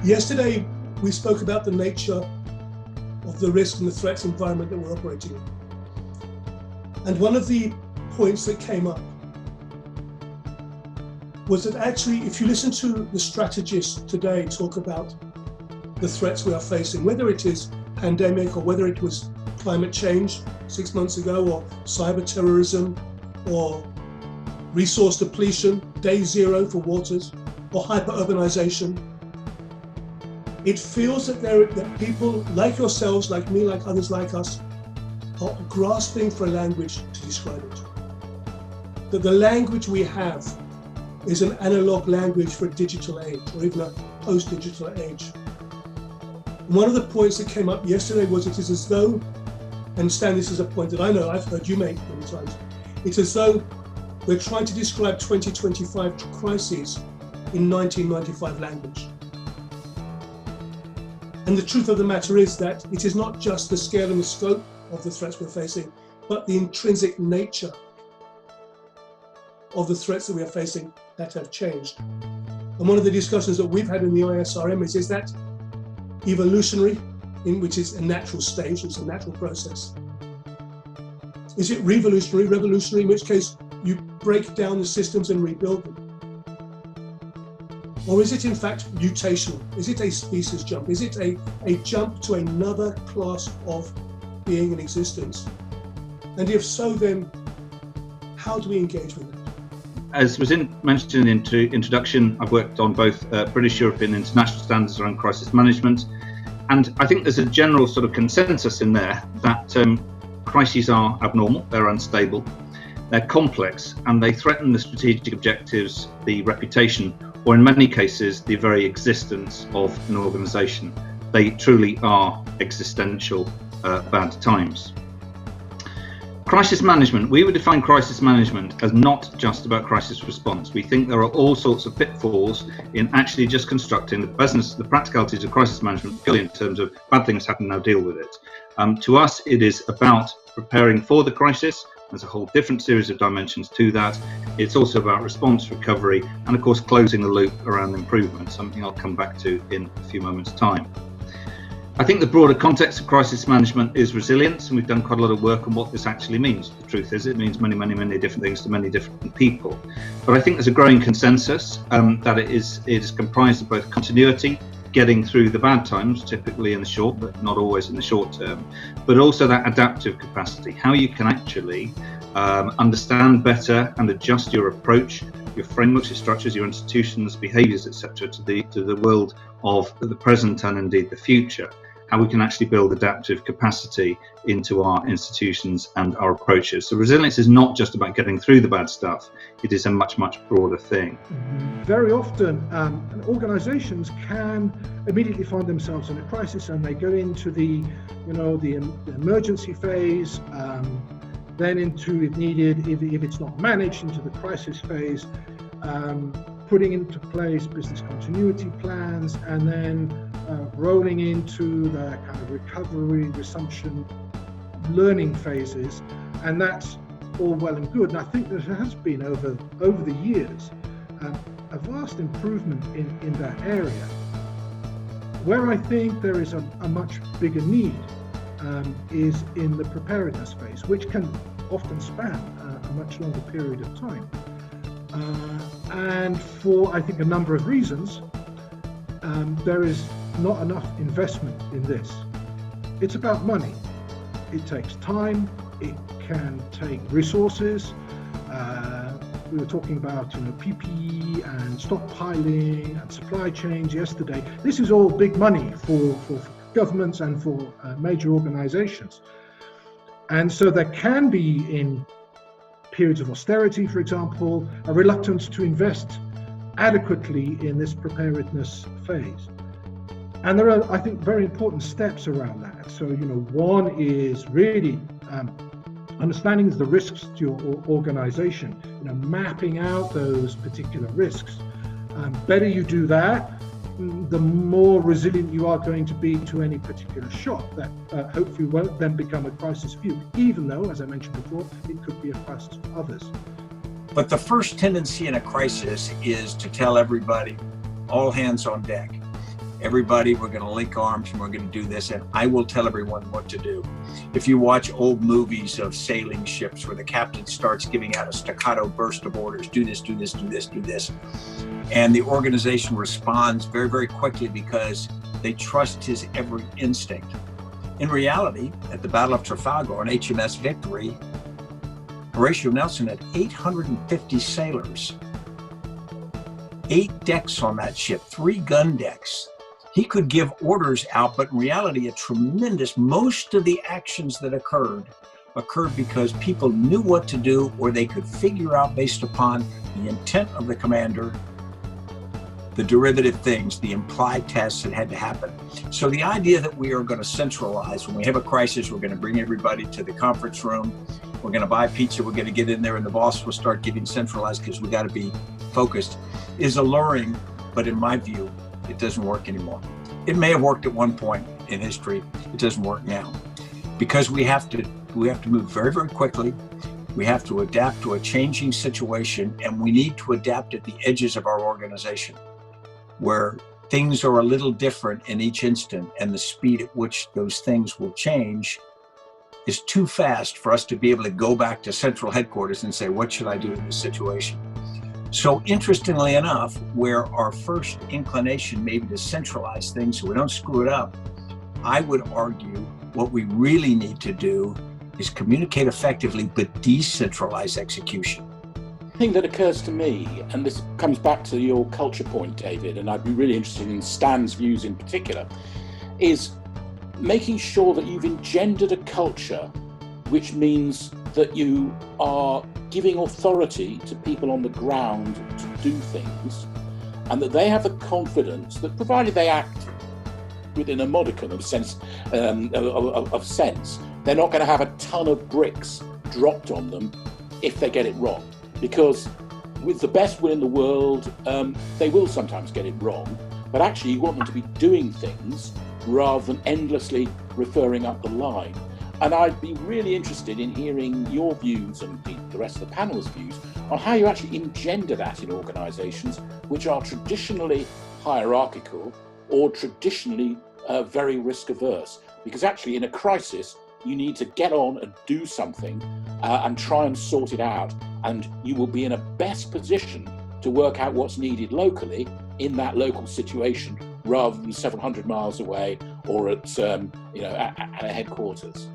Yesterday, we spoke about the nature of the risk and the threats environment that we're operating in. And one of the points that came up was that actually, if you listen to the strategists today talk about the threats we are facing, whether it is pandemic or whether it was climate change 6 months ago, or cyber terrorism, or resource depletion, day zero for waters, or hyper-urbanization, it feels that people like yourselves, like me, like others like us, are grasping for a language to describe it. That the language we have is an analog language for a digital age, or even a post-digital age. One of the points that came up yesterday was it is as though, and Stan, this is a point that I know I've heard you make many times, it's as though we're trying to describe 2025 crises in 1995 language. And the truth of the matter is that it is not just the scale and the scope of the threats we're facing, but the intrinsic nature of the threats that we are facing that have changed. And one of the discussions that we've had in the ISRM is that evolutionary, in which is a natural stage, it's a natural process? Is it revolutionary, in which case you break down the systems and rebuild them? Or is it in fact mutational? Is it a species jump? Is it a jump to another class of being and existence? And if so, then how do we engage with it? As was mentioned in the introduction, I've worked on both British, European, and international standards around crisis management. And I think there's a general sort of consensus in there that crises are abnormal, they're unstable, they're complex, and they threaten the strategic objectives, the reputation, or in many cases, the very existence of an organisation. They truly are existential bad times. Crisis management, we would define crisis management as not just about crisis response. We think there are all sorts of pitfalls in actually just constructing the practicalities of crisis management purely in terms of bad things happen, now deal with it. To us, it is about preparing for the crisis. There's a whole different series of dimensions to that. It's also about response, recovery, and of course closing the loop around improvement, something I'll come back to in a few moments' time. I think the broader context of crisis management is resilience, and we've done quite a lot of work on what this actually means. The truth is it means many different things to many different people. But I think there's a growing consensus that it is comprised of both continuity, getting through the bad times, typically in the short, but not always in the short term, but also that adaptive capacity, how you can actually understand better and adjust your approach, your frameworks, your structures, your institutions, behaviours, etc., to the world of the present and indeed the future. How we can actually build adaptive capacity into our institutions and our approaches. So resilience is not just about getting through the bad stuff, it is a much broader thing. Very often organizations can immediately find themselves in a crisis, and they go into the emergency phase, then into, if needed, if it's not managed, into the crisis phase, putting into place business continuity plans, and then rolling into the kind of recovery, resumption, learning phases. And that's all well and good. And I think there has been over the years a vast improvement in that area. Where I think there is a much bigger need is in the preparedness phase, which can often span a much longer period of time. And for, I think, a number of reasons, there is not enough investment in this. It's about money. It takes time, it can take resources. We were talking about PPE and stockpiling and supply chains yesterday. This is all big money for governments and for major organizations. And so there can be, in periods of austerity, for example, a reluctance to invest adequately in this preparedness phase. And there are, I think, very important steps around that. So, one is really understanding the risks to your organization, mapping out those particular risks. Better you do that, the more resilient you are going to be to any particular shock that hopefully won't then become a crisis for you, even though, as I mentioned before, it could be a crisis for others. But the first tendency in a crisis is to tell everybody, all hands on deck. everybody, we're going to link arms and we're going to do this, and I will tell everyone what to do. If you watch old movies of sailing ships where the captain starts giving out a staccato burst of orders, do this, do this, do this, do this, and the organization responds very, very quickly because they trust his every instinct. In reality, at the Battle of Trafalgar on HMS Victory, Horatio Nelson had 850 sailors, 8 decks on that ship, 3 gun decks. He could give orders out, but in reality, most of the actions that occurred because people knew what to do, or they could figure out based upon the intent of the commander, the derivative things, the implied tasks that had to happen. So the idea that we are going to centralize, when we have a crisis, we're going to bring everybody to the conference room, we're going to buy pizza, we're going to get in there, and the boss will start getting centralized because we got to be focused, is alluring, but in my view, it doesn't work anymore. It may have worked at one point in history. It doesn't work now, because we have to move very, very quickly. We have to adapt to a changing situation, and we need to adapt at the edges of our organization, where things are a little different in each instant, and the speed at which those things will change is too fast for us to be able to go back to central headquarters and say, what should I do in this situation? So interestingly enough, where our first inclination may be to centralize things so we don't screw it up, I would argue what we really need to do is communicate effectively, but decentralize execution. The thing that occurs to me, and this comes back to your culture point, David, and I'd be really interested in Stan's views in particular, is making sure that you've engendered a culture which means that you are giving authority to people on the ground to do things, and that they have the confidence that, provided they act within a modicum of sense, they're not going to have a ton of bricks dropped on them if they get it wrong. Because with the best will in the world, they will sometimes get it wrong, but actually you want them to be doing things rather than endlessly referring up the line. And I'd be really interested in hearing your views, and the rest of the panel's views, on how you actually engender that in organisations which are traditionally hierarchical or traditionally very risk averse. Because actually in a crisis, you need to get on and do something and try and sort it out. And you will be in a best position to work out what's needed locally in that local situation, rather than several hundred miles away or at a headquarters.